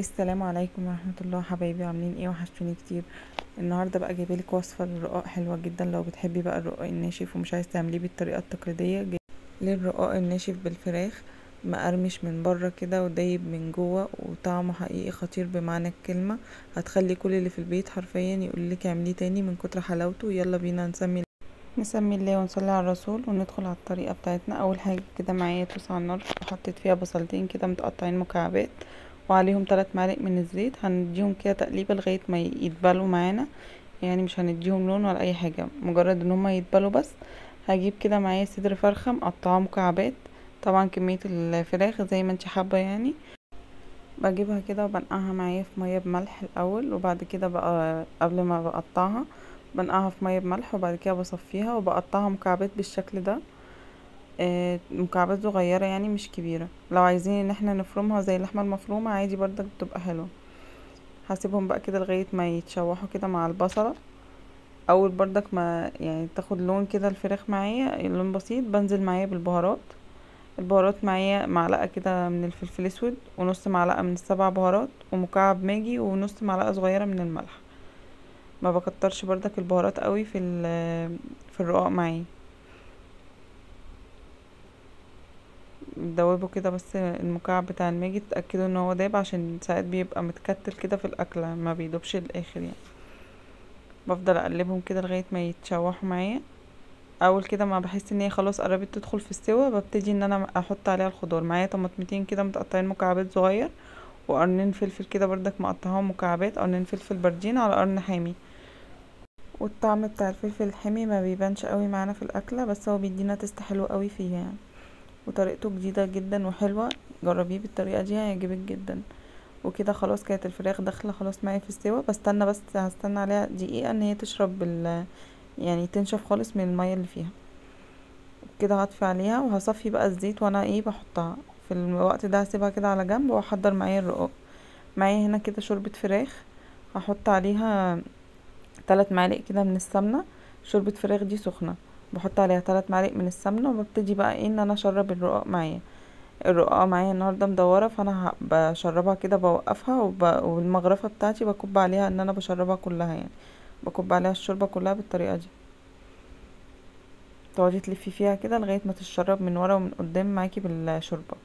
السلام عليكم ورحمة الله حبايبي، عاملين ايه؟ وحشتوني كتير. النهارده بقى جايبالك وصفة للرقاق حلوة جدا. لو بتحبي بقى الرقاق الناشف ومش عايز تعمليه بالطريقة التقليدية، للرقاق الناشف بالفراخ، مقرمش من بره كده ودايب من جوه، وطعمه حقيقي خطير بمعنى الكلمة. هتخلي كل اللي في البيت حرفيا يقولك اعمليه تاني من كتر حلاوته. يلا بينا نسمي الله ونصلي على الرسول وندخل على الطريقة بتاعتنا. اول حاجة كده معايا طاسة على النار، حطيت فيها بصلتين كده متقطعين مكعبات، وعليهم 3 معالق من الزيت. هنديهم كده تقليبه لغايه ما يتبلوا معانا، يعني مش هنديهم لون ولا اي حاجه، مجرد ان هما يتبلوا بس. هجيب كده معايا صدر فرخه مقطعاه مكعبات، طبعا كميه الفراخ زي ما انت حابه يعني. بجيبها كده وبنقعها معايا في ميه بملح الاول، وبعد كده بقى قبل ما بقطعها بنقعها في ميه بملح، وبعد كده بصفيها وبقطعها مكعبات بالشكل ده. مكعبات صغيره يعني مش كبيره. لو عايزين ان احنا نفرمها زي اللحمه المفرومه عادي برضك بتبقى حلوه. هسيبهم بقى كده لغايه ما يتشوحوا كده مع البصله. اول برضك ما يعني تاخد لون كده الفراخ معايا، لون بسيط، بنزل معايا بالبهارات. البهارات معايا معلقه كده من الفلفل اسود، ونص معلقه من السبع بهارات، ومكعب ماجي، ونص معلقه صغيره من الملح. ما بكترش برضك البهارات قوي في الرقاق معايا. دوبه كده بس المكعب بتاع الماجي تتاكدوا ان هو داب، عشان ساعات بيبقى متكتل كده في الاكله ما بيدوبش الاخر يعني. بفضل اقلبهم كده لغايه ما يتشوحوا معايا. اول كده ما بحس ان هي خلاص قربت تدخل في السوا، ببتدي ان انا احط عليها الخضار. معايا طماطمتين كده متقطعين مكعبات صغير، وقرنين فلفل كده بردك مقطعاهم مكعبات، قرنين فلفل باردين على قرن حامي. والطعم بتاع الفلفل الحامي ما بيبانش قوي معانا في الاكله، بس هو بيدينا تست حلو قوي فيها يعني. وطريقته جديده جدا وحلوه، جربيه بالطريقه دي هيعجبك جدا. وكده خلاص كانت الفراخ داخله خلاص معايا في السوا. بس هستنى عليها دقيقه ان هي تشرب يعني تنشف خالص من الميه اللي فيها. كده هطفي عليها وهصفي بقى الزيت، وانا بحطها في الوقت ده. هسيبها كده على جنب واحضر معايا الرقاق. معايا هنا كده شوربة فراخ، هحط عليها 3 معالق كده من السمنة. شوربة فراخ دي سخنة، بحط عليها 3 معالق من السمنة، وببتدي بقى ان انا اشرب الرقاق معايا. الرقاقة معايا النهاردة مدورة، فانا بشربها كده، بوقفها والمغرفة بتاعتي بكب عليها ان انا بشربها كلها يعني. بكب عليها الشوربة كلها بالطريقة دي. تقعدي تلفي فيها كده لغايه ما تتشرب من ورا ومن قدام معاكي بالشوربه.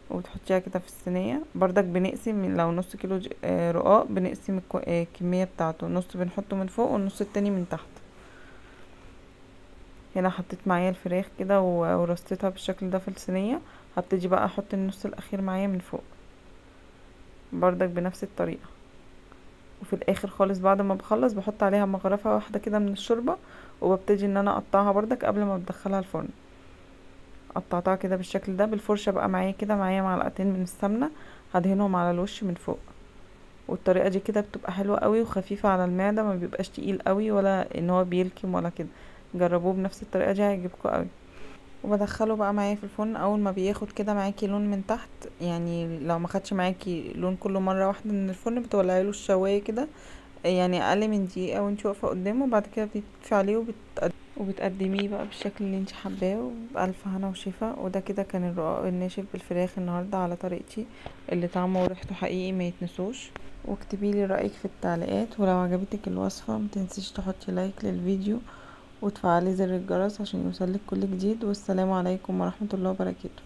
وتحطيها كده في الصينيه. بردك بنقسم، لو نص كيلو رقاق، بنقسم الكميه بتاعته، نص بنحطه من فوق والنص التاني من تحت. هنا حطيت معايا الفراخ كده ورصيتها بالشكل ده في الصينيه. هبتدي بقى احط النص الاخير معايا من فوق، بردك بنفس الطريقه. وفي الاخر خالص بعد ما بخلص بحط عليها مغرفه واحده كده من الشوربه، وببتدي ان انا اقطعها بردك قبل ما بدخلها الفرن. قطعتها كده بالشكل ده بالفرشه. بقى معايا كده معايا معلقتين من السمنه، هدهنهم على الوش من فوق. والطريقه دي كده بتبقى حلوه قوي وخفيفه على المعده، ما بيبقاش تقيل قوي ولا ان هو بيلكم ولا كده. جربوه بنفس الطريقه دي هيعجبكم قوي. وبدخله بقى معايا في الفرن. اول ما بياخد كده معاكي لون من تحت، يعني لو ما خدش معاكي لون كله مره واحده من الفرن، بتولعي له الشوايه كده يعني اقل من دقيقه وانتي واقفه قدامه. وبعد كده بتطفي عليه وبتقدميه بقى بالشكل اللي انت حباه، وبألف هنا وشفا. وده كده كان الرقاق الناشف بالفراخ النهارده على طريقتي، اللي طعمه وريحته حقيقي ما يتنسوش. واكتبي لي رأيك في التعليقات، ولو عجبتك الوصفة متنسيش تحطي لايك للفيديو وتفعلي زر الجرس عشان يوصلك كل جديد. والسلام عليكم ورحمة الله وبركاته.